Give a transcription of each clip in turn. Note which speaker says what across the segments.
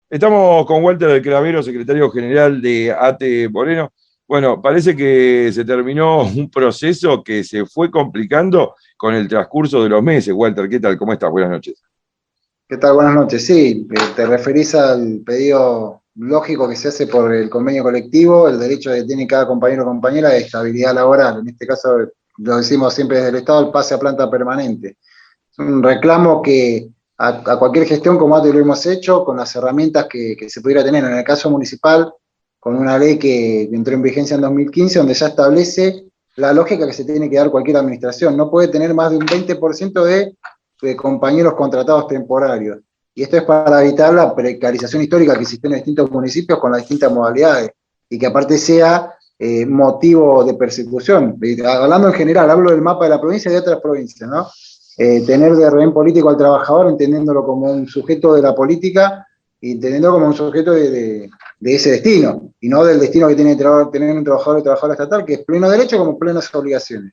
Speaker 1: Estamos con Walter del Clavero, secretario general de ATE Moreno. Bueno, parece que se terminó un proceso que se fue complicando con el transcurso de los meses. Walter, ¿qué tal? ¿Cómo estás? Buenas noches.
Speaker 2: ¿Qué tal? Buenas noches. Sí, te referís al pedido lógico que se hace por el convenio colectivo, el derecho que tiene cada compañero o compañera de estabilidad laboral. En este caso, lo decimos siempre desde el Estado, el pase a planta permanente. Es un reclamo que a cualquier gestión como antes lo hemos hecho, con las herramientas que se pudiera tener. En el caso municipal, con una ley que entró en vigencia en 2015, donde ya establece la lógica que se tiene que dar cualquier administración. No puede tener más de un 20% de compañeros contratados temporarios. Y esto es para evitar la precarización histórica que existe en distintos municipios con las distintas modalidades y que aparte sea motivo de persecución. Hablando en general, hablo del mapa de la provincia y de otras provincias, ¿no? Tener de rehén político al trabajador, entendiéndolo como un sujeto de la política y entendiéndolo como un sujeto de ese destino, y no del destino que tiene que tener un trabajador o trabajadora estatal, que es pleno derecho como plenas obligaciones.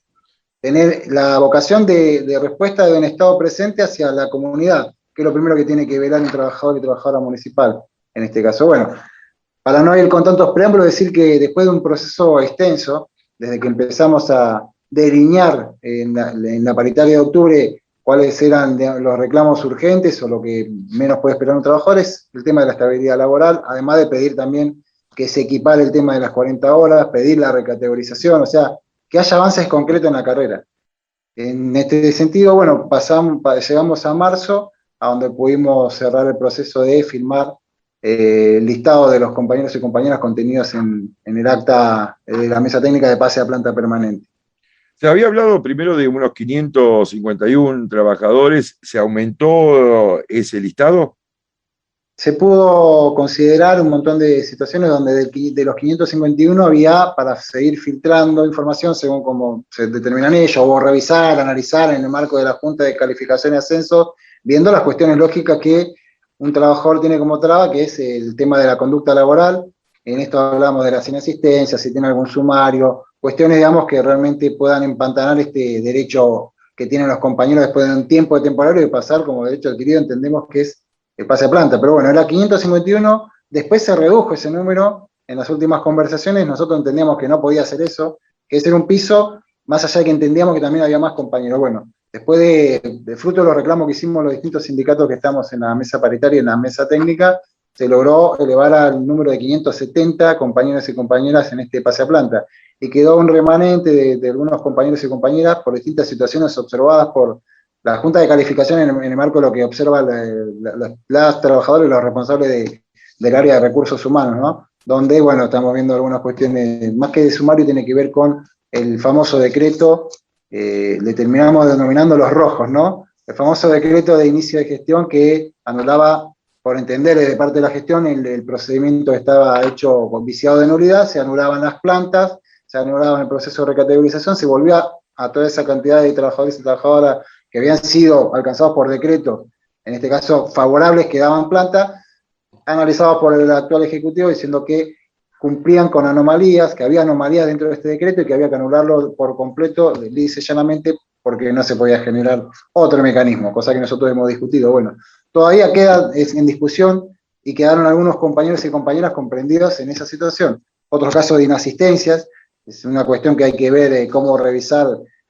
Speaker 2: Tener la vocación de respuesta de un Estado presente hacia la comunidad, que es lo primero que tiene que velar un trabajador y trabajadora municipal, en este caso. Bueno, para no ir con tantos preámbulos, decir que después de un proceso extenso, desde que empezamos a delinear en la paritaria de octubre cuáles eran los reclamos urgentes o lo que menos puede esperar un trabajador, es el tema de la estabilidad laboral, además de pedir también que se equipare el tema de las 40 horas, pedir la recategorización, o sea, que haya avances concretos en la carrera. En este sentido, bueno, llegamos a marzo, a donde pudimos cerrar el proceso de firmar el listado de los compañeros y compañeras contenidos en el acta de la mesa técnica de pase a planta permanente.
Speaker 1: Se había hablado primero de unos 551 trabajadores. ¿Se aumentó ese listado?
Speaker 2: Se pudo considerar un montón de situaciones donde de los 551 había para seguir filtrando información según cómo se determinan ellos, o revisar, analizar en el marco de la Junta de Calificación y Ascenso, viendo las cuestiones lógicas que un trabajador tiene como traba, que es el tema de la conducta laboral. En esto hablamos de la inasistencia, si tiene algún sumario, cuestiones, digamos, que realmente puedan empantanar este derecho que tienen los compañeros después de un tiempo de temporario de pasar como derecho adquirido, entendemos que es el pase a planta, pero bueno, era 551, después se redujo ese número en las últimas conversaciones, nosotros entendíamos que no podía hacer eso, que ese era un piso, más allá de que entendíamos que también había más compañeros. Bueno, después de fruto de los reclamos que hicimos los distintos sindicatos que estamos en la mesa paritaria y en la mesa técnica, se logró elevar al número de 570 compañeros y compañeras en este pase a planta, y quedó un remanente de algunos compañeros y compañeras por distintas situaciones observadas por la Junta de Calificación en el marco de lo que observa las trabajadoras y los responsables del área de recursos humanos, ¿no? Donde, bueno, estamos viendo algunas cuestiones, más que de sumario, tiene que ver con el famoso decreto, le terminamos denominando los rojos, ¿no? El famoso decreto de inicio de gestión que anulaba, por entender de parte de la gestión, el procedimiento estaba hecho con viciado de nulidad, se anulaban las plantas, se anulaba el proceso de recategorización, se volvía a toda esa cantidad de trabajadores y trabajadoras que habían sido alcanzados por decreto, en este caso favorables, que daban planta, analizados por el actual Ejecutivo diciendo que cumplían con anomalías, que había anomalías dentro de este decreto y que había que anularlo por completo, lisa y llanamente, porque no se podía generar otro mecanismo, cosa que nosotros hemos discutido. Bueno, todavía queda en discusión y quedaron algunos compañeros y compañeras comprendidos en esa situación. Otros casos de inasistencias, es una cuestión que hay que ver cómo revisar,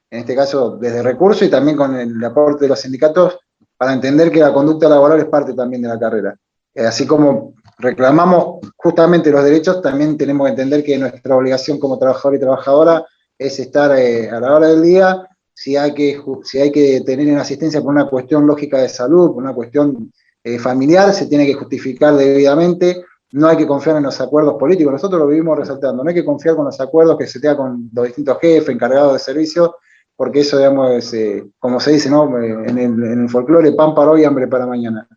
Speaker 2: en este caso desde recursos y también con el aporte de los sindicatos, para entender que la conducta laboral es parte también de la carrera. Así como reclamamos justamente los derechos, también tenemos que entender que nuestra obligación como trabajador y trabajadora es estar a la hora del día, si hay que tener en asistencia por una cuestión lógica de salud, por una cuestión familiar, se tiene que justificar debidamente. No hay que confiar en los acuerdos políticos, nosotros lo vivimos resaltando, no hay que confiar con los acuerdos que se tenga con los distintos jefes, encargados de servicio, porque eso, digamos, es, como se dice, ¿no? En el folclore, pan para hoy, hambre para mañana.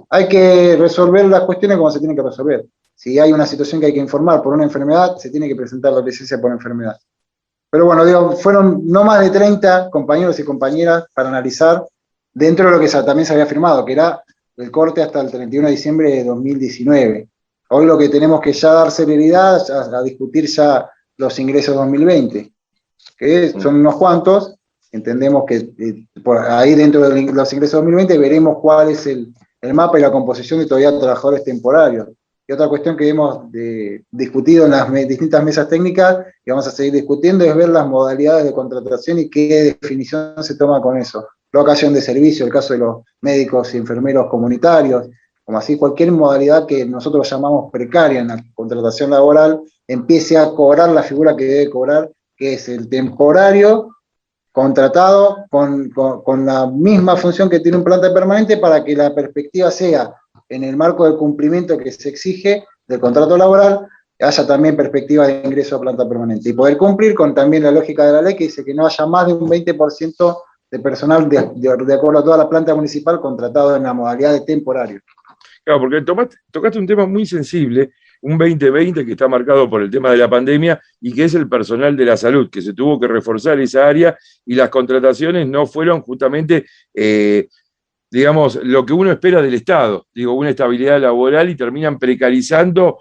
Speaker 2: Hay que resolver las cuestiones como se tienen que resolver. Si hay una situación que hay que informar por una enfermedad, se tiene que presentar la licencia por enfermedad. Pero bueno, digo, fueron no más de 30 compañeros y compañeras para analizar dentro de lo que también se había firmado, que era el corte hasta el 31 de diciembre de 2019. Hoy lo que tenemos que ya dar celeridad a discutir ya los ingresos 2020, que son unos cuantos. Entendemos que por ahí dentro de los ingresos 2020 veremos cuál es el mapa y la composición de todavía trabajadores temporarios. Y otra cuestión que hemos discutido en las distintas mesas técnicas y vamos a seguir discutiendo es ver las modalidades de contratación y qué definición se toma con eso. Locación de servicio, el caso de los médicos y enfermeros comunitarios, como así cualquier modalidad que nosotros llamamos precaria en la contratación laboral, empiece a cobrar la figura que debe cobrar, que es el temporario contratado con la misma función que tiene un planta permanente para que la perspectiva sea, en el marco del cumplimiento que se exige del contrato laboral, haya también perspectiva de ingreso a planta permanente. Y poder cumplir con también la lógica de la ley que dice que no haya más de un 20% de personal de acuerdo a toda la planta municipal contratado en la modalidad de temporario.
Speaker 1: Claro, porque tocaste un tema muy sensible, un 2020 que está marcado por el tema de la pandemia y que es el personal de la salud, que se tuvo que reforzar esa área y las contrataciones no fueron justamente, digamos, lo que uno espera del Estado, digo, una estabilidad laboral y terminan precarizando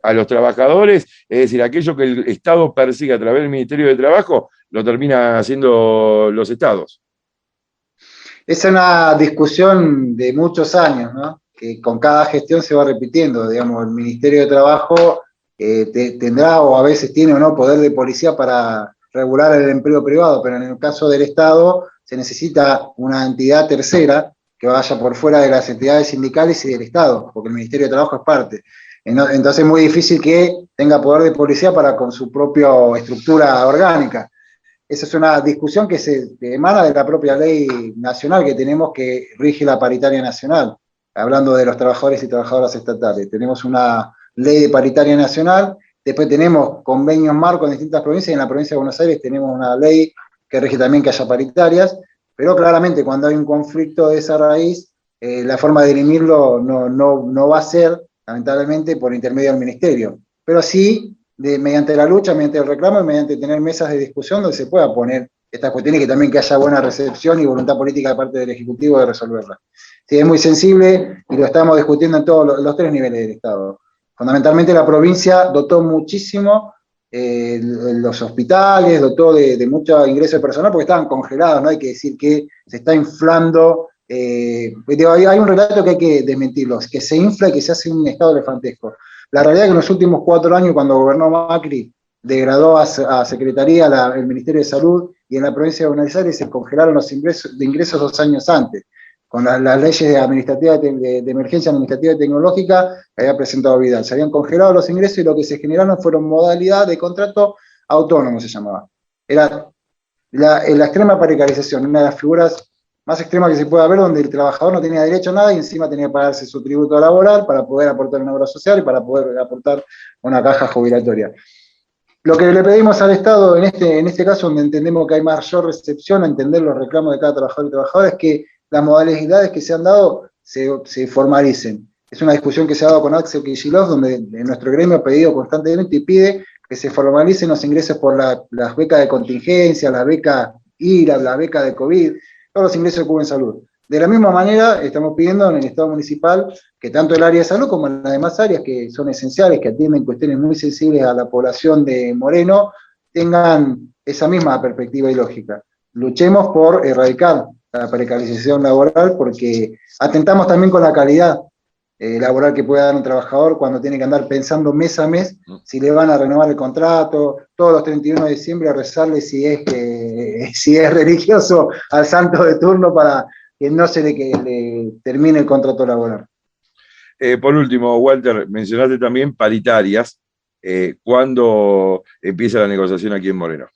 Speaker 1: a los trabajadores, es decir, aquello que el Estado persigue a través del Ministerio de Trabajo, lo termina haciendo los estados.
Speaker 2: Es una discusión de muchos años, ¿no? Que con cada gestión se va repitiendo, digamos, el Ministerio de Trabajo tendrá o a veces tiene o no poder de policía para regular el empleo privado, pero en el caso del Estado se necesita una entidad tercera que vaya por fuera de las entidades sindicales y del Estado, porque el Ministerio de Trabajo es parte. Entonces es muy difícil que tenga poder de policía para con su propia estructura orgánica. Esa es una discusión que emana de la propia ley nacional que tenemos que rige la paritaria nacional, hablando de los trabajadores y trabajadoras estatales. Tenemos una ley de paritaria nacional, después tenemos convenios marcos en distintas provincias, y en la provincia de Buenos Aires tenemos una ley que rige también que haya paritarias, pero claramente cuando hay un conflicto de esa raíz, la forma de dirimirlo no va a ser, lamentablemente, por intermedio del ministerio, pero sí mediante la lucha, mediante el reclamo y mediante tener mesas de discusión donde se pueda poner estas cuestiones y que también que haya buena recepción y voluntad política de parte del Ejecutivo de resolverlas. Sí, es muy sensible y lo estamos discutiendo en todos los tres niveles del Estado. Fundamentalmente la provincia dotó muchísimo los hospitales, dotó de mucho ingreso de personal porque estaban congelados, no hay que decir que se está inflando. Hay un relato que hay que desmentirlo, que se infla y que se hace un estado elefantesco. La realidad es que en los últimos 4 años, cuando gobernó Macri, degradó a Secretaría el Ministerio de Salud y en la provincia de Buenos Aires se congelaron los ingresos 2 años antes, con las leyes administrativas de emergencia administrativa y tecnológica que había presentado Vidal. Se habían congelado los ingresos y lo que se generaron fueron modalidades de contrato autónomo, se llamaba. Era la extrema precarización, una de las figuras más extrema que se puede ver, donde el trabajador no tenía derecho a nada y encima tenía que pagarse su tributo laboral para poder aportar una obra social y para poder aportar una caja jubilatoria. Lo que le pedimos al Estado, en este caso, donde entendemos que hay mayor recepción a entender los reclamos de cada trabajador y trabajadora, es que las modalidades que se han dado se formalicen. Es una discusión que se ha dado con Axel Kicillof, donde en nuestro gremio ha pedido constantemente y pide que se formalicen los ingresos por las becas de contingencia, la beca IRA, la beca de COVID, todos los ingresos que cubren salud. De la misma manera, estamos pidiendo en el Estado municipal que tanto el área de salud como las demás áreas que son esenciales, que atienden cuestiones muy sensibles a la población de Moreno, tengan esa misma perspectiva y lógica. Luchemos por erradicar la precarización laboral porque atentamos también con la calidad laboral que puede dar un trabajador cuando tiene que andar pensando mes a mes si le van a renovar el contrato, todos los 31 de diciembre a rezarle si es religioso al santo de turno para que no se le termine el contrato laboral.
Speaker 1: Por último, Walter, mencionaste también paritarias. ¿Cuándo empieza la negociación aquí en Moreno?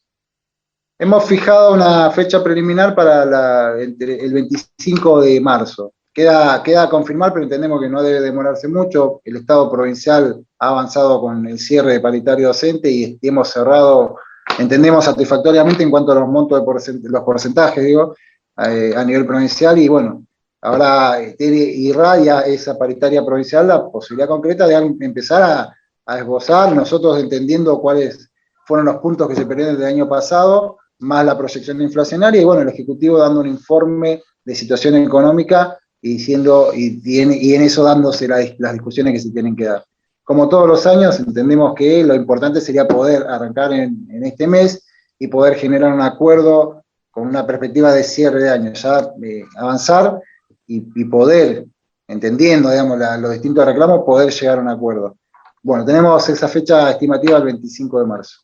Speaker 2: Hemos fijado una fecha preliminar para el 25 de marzo. Queda a confirmar, pero entendemos que no debe demorarse mucho. El Estado provincial ha avanzado con el cierre de paritario docente y hemos cerrado, entendemos satisfactoriamente en cuanto a los montos de los porcentajes, digo, a nivel provincial. Y bueno, ahora irradia esa paritaria provincial la posibilidad concreta de empezar a esbozar, nosotros entendiendo cuáles fueron los puntos que se perdieron del año pasado, más la proyección inflacionaria, y bueno, el Ejecutivo dando un informe de situación económica y en eso dándose las discusiones que se tienen que dar. Como todos los años, entendemos que lo importante sería poder arrancar en este mes y poder generar un acuerdo con una perspectiva de cierre de año, ya avanzar y poder entendiendo, digamos, los distintos reclamos, poder llegar a un acuerdo. Bueno, tenemos esa fecha estimativa el 25 de marzo.